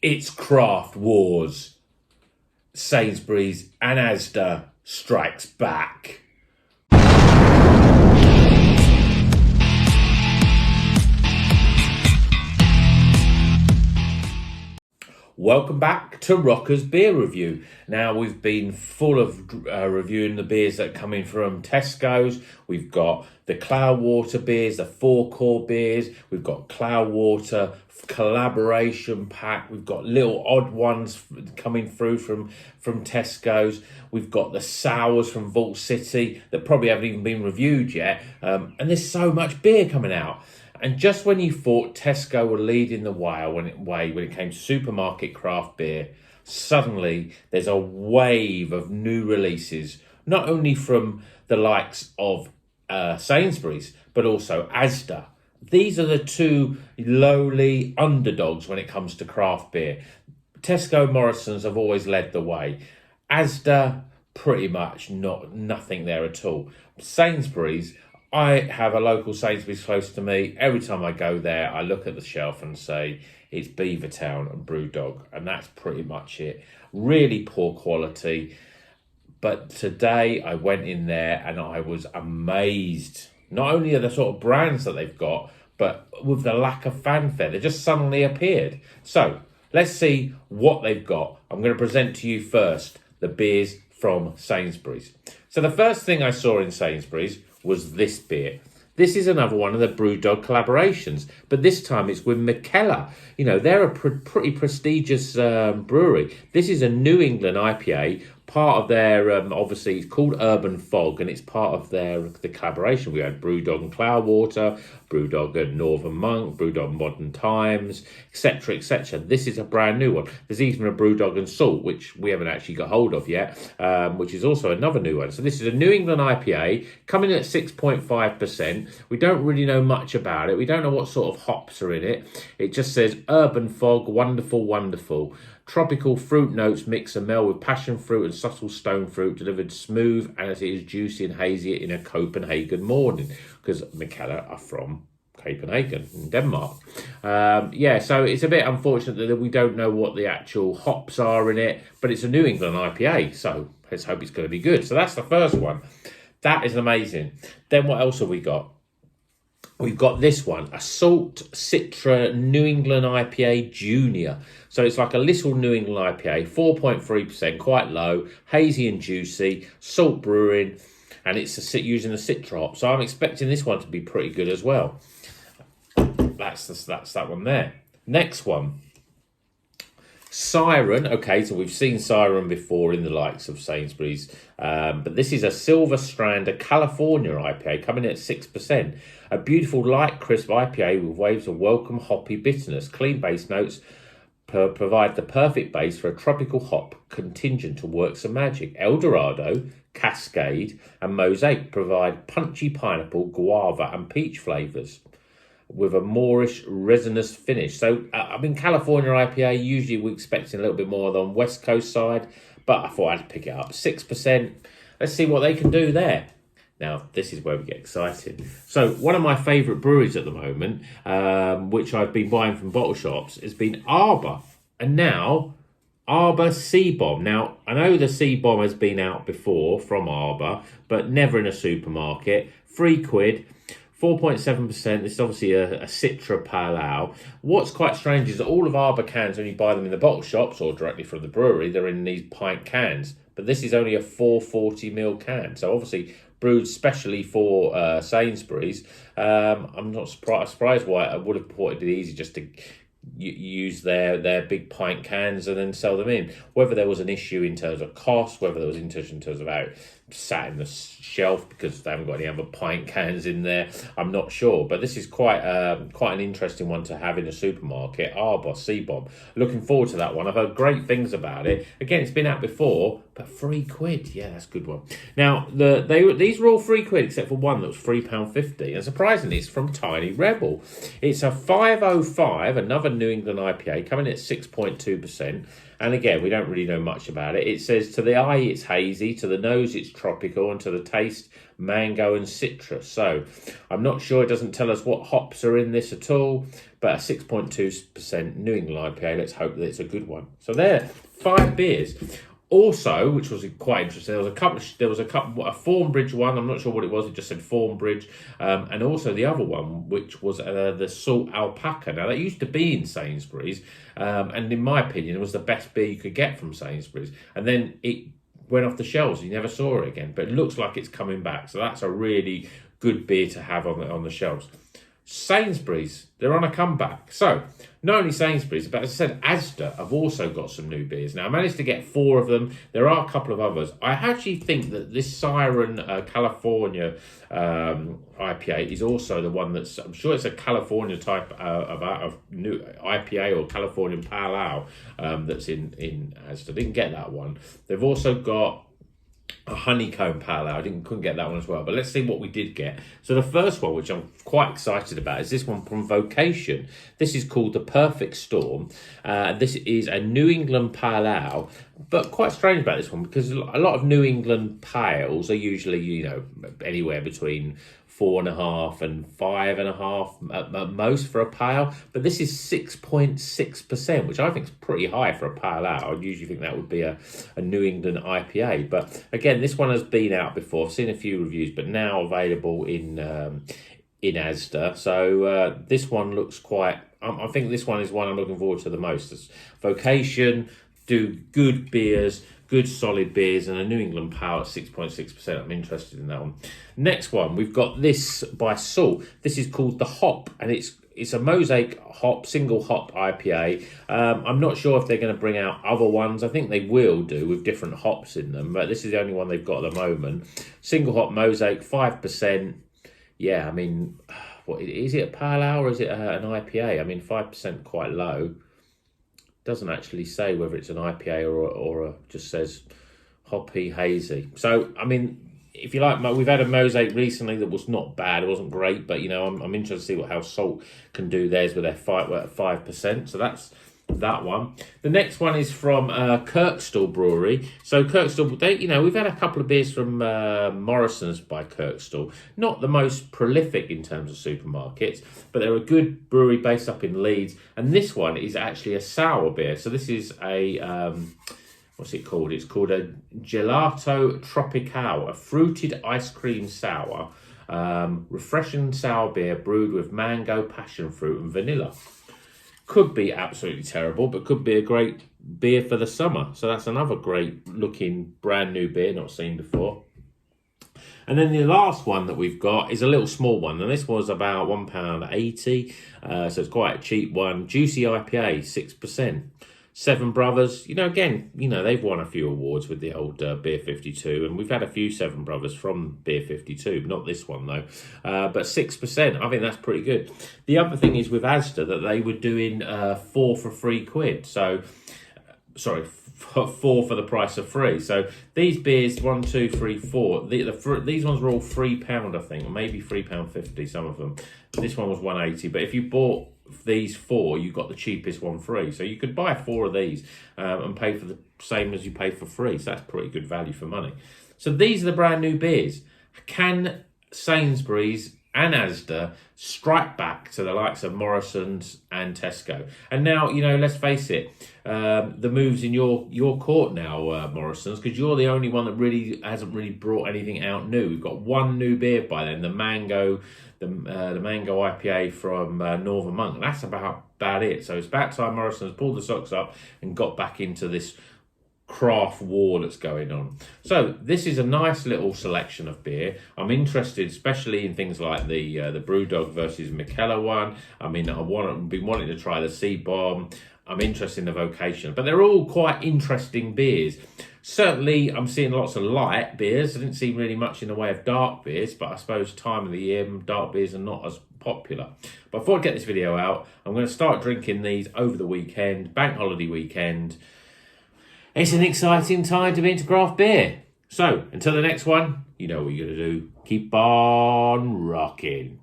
It's craft wars. Sainsbury's and Asda strikes back. Welcome back to Rocker's Beer Review. Now, we've been full of reviewing the beers that are coming from Tesco's. We've got the Cloudwater beers, the 4-core beers. We've got Cloudwater collaboration pack. We've got little odd ones coming through from Tesco's. We've got the sours from Vault City that probably haven't even been reviewed yet. And there's so much beer coming out. And just when you thought Tesco were leading the way when it came to supermarket craft beer, suddenly there's a wave of new releases, not only from the likes of Sainsbury's, but also Asda. These are the two lowly underdogs when it comes to craft beer. Tesco and Morrison's have always led the way. Asda, pretty much nothing there at all. Sainsbury's, I have a local Sainsbury's close to me. Every time I go there, I look at the shelf and say, it's Beavertown and Brewdog, and that's pretty much it. Really poor quality. But today I went in there and I was amazed. Not only are the sort of brands that they've got, but with the lack of fanfare, they just suddenly appeared. So let's see what they've got. I'm going to present to you first the beers from Sainsbury's. So the first thing I saw in Sainsbury's was this beer. This is another one of the Brewdog collaborations, but this time it's with Mikkeller. You know, they're a pretty prestigious brewery. This is a New England IPA, part of their, obviously it's called Urban Fog, and it's part of the collaboration. We had Brewdog and Cloudwater, Brewdog and Northern Monk, Brewdog Modern Times, etc., etc. This is a brand new one. There's even a Brewdog and Salt, which we haven't actually got hold of yet, which is also another new one. So this is a New England IPA, coming in at 6.5%. We don't really know much about it. We don't know what sort of hops are in it. It just says Urban Fog, wonderful, wonderful. Tropical fruit notes mix and meld with passion fruit and subtle stone fruit, delivered smooth as it is juicy and hazy in a Copenhagen morning, because Mikkeller are from Copenhagen in Denmark. So it's a bit unfortunate that we don't know what the actual hops are in it, but it's a New England IPA, so let's hope it's going to be good. So that's the first one. That is amazing. Then what else have we got? We've got this one, a Salt Citra New England IPA Junior. So it's like a little New England IPA, 4.3%, quite low, hazy and juicy, salt brewing, and it's using the Citra hop. So I'm expecting this one to be pretty good as well. That's that one there. Next one, Siren. Okay, so we've seen Siren before in the likes of Sainsbury's, but this is a Silver Strand, a California IPA, coming in at 6%. A beautiful light crisp IPA with waves of welcome hoppy bitterness. Clean base notes provide the perfect base for a tropical hop contingent to works of magic. El Dorado, Cascade and Mosaic provide punchy pineapple, guava and peach flavours with a moreish resinous finish. So, California IPA, usually we're expecting a little bit more than West Coast side, but I thought I'd pick it up. 6%. Let's see what they can do there. Now, this is where we get excited. So, one of my favourite breweries at the moment, which I've been buying from bottle shops, has been Arbor. And now, Arbor Sea Bomb. Now, I know the Sea Bomb has been out before from Arbor, but never in a supermarket. £3. 4.7%. This is obviously a Citra Pale Ale. What's quite strange is that all of Arbor cans, when you buy them in the bottle shops or directly from the brewery, they're in these pint cans. But this is only a 440ml can. So obviously brewed specially for Sainsbury's. I'm not surprised why. I would have thought it'd be easy just to use their big pint cans and then sell them in. Whether there was an issue in terms of cost, whether there was an issue in terms of how it sat in the shelf because they haven't got any other pint cans in there, I'm not sure. But this is quite an interesting one to have in a supermarket. Arbor Sea Bomb. Looking forward to that one. I've heard great things about it. Again, it's been out before, but £3. Yeah, that's a good one. Now, these were all £3 except for one that was £3.50. And surprisingly, it's from Tiny Rebel. It's a 505, another New England IPA, coming in at 6.2%. And again, we don't really know much about it. It says, to the eye, it's hazy. To the nose, it's tropical, and to the taste, mango and citrus. So I'm not sure, it doesn't tell us what hops are in this at all, but a 6.2% New England IPA. Let's hope that it's a good one. So there, 5 beers. Also, which was quite interesting, there was a Thornbridge one. I'm not sure what it was. It just said Thornbridge, and also the other one, which was the Salt Alpaca. Now that used to be in Sainsbury's, and in my opinion, it was the best beer you could get from Sainsbury's. And then it went off the shelves. You never saw it again. But it looks like it's coming back. So that's a really good beer to have on the shelves. Sainsbury's, they're on a comeback. So not only Sainsbury's, but as I said, Asda have also got some new beers. Now I managed to get 4 of them. There are a couple of others. I actually think that this Siren California IPA is also the one that's, I'm sure it's a California type of new IPA or Californian Pale Ale that's in Asda. Didn't get that one. They've also got a honeycomb pale ale. Couldn't get that one as well, but let's see what we did get. So the first one, which I'm quite excited about, is this one from Vocation. This is called the Perfect Storm. This is a New England pale ale, but quite strange about this one because a lot of New England pales are usually, you know, anywhere between 4.5 and 5.5 at most for a pale, but this is 6.6%, which I think is pretty high for a pale ale. I'd usually think that would be a New England IPA, but again, this one has been out before. I've seen a few reviews, but now available in Asda. So this one looks quite. I think this one is one I'm looking forward to the most. It's Vocation do good beers, good solid beers, and a New England pale at 6.6%. I'm interested in that one. Next one, we've got this by Salt. This is called the Hop, and it's a Mosaic hop, single hop IPA. I'm not sure if they're going to bring out other ones. I think they will do with different hops in them, but this is the only one they've got at the moment. Single hop Mosaic, 5%. Yeah, I mean, what is it, a pale ale or is it an IPA? I mean, 5% quite low. Doesn't actually say whether it's an IPA or just says hoppy hazy. So I mean, if you like, we've had a Mosaic recently that was not bad. It wasn't great, but you know, I'm interested to see how Salt can do theirs with their 5%. So that's that one. The next one is from Kirkstall Brewery. So Kirkstall, we've had a couple of beers from Morrison's by Kirkstall. Not the most prolific in terms of supermarkets, but they're a good brewery based up in Leeds. And this one is actually a sour beer. So this is a what's it called? It's called a Gelato Tropical, a fruited ice cream sour, refreshing sour beer brewed with mango, passion fruit, and vanilla. Could be absolutely terrible, but could be a great beer for the summer. So that's another great looking brand new beer, not seen before. And then the last one that we've got is a little small one, and this was about £1.80, so it's quite a cheap one. Juicy IPA, 6%. Seven Brothers, again, they've won a few awards with the old Beer 52, and we've had a few Seven Brothers from Beer 52, not this one though. But 6%, I think that's pretty good. The other thing is with Asda that they were doing 4 for £3. So, sorry, 4 for the price of 3. So these beers, 1, 2, 3, 4. These ones were all £3, I think, or maybe £3.50. Some of them. This one was £1.80. But if you bought these 4, you got the cheapest one free. So you could buy 4 of these and pay for the same as you pay for 3. So that's pretty good value for money. So these are the brand new beers. Can Sainsbury's and Asda strike back to the likes of Morrison's and Tesco? And now, let's face it, the move's in your court now, Morrison's, because you're the only one that really hasn't really brought anything out new. We've got one new beer by then, the mango IPA from Northern Monk. That's about it. So it's about time Morrison's pulled the socks up and got back into this craft war that's going on. So this is a nice little selection of beer. I'm interested, especially in things like the Brewdog versus Mikkeller one. I mean, I've been wanting to try the Sea Bomb. I'm interested in the Vocation, but they're all quite interesting beers. Certainly, I'm seeing lots of light beers. I didn't see really much in the way of dark beers, but I suppose time of the year, dark beers are not as popular. But before I get this video out, I'm going to start drinking these over the weekend, bank holiday weekend. It's an exciting time to be into craft beer. So, until the next one, you know what you're going to do. Keep on rocking.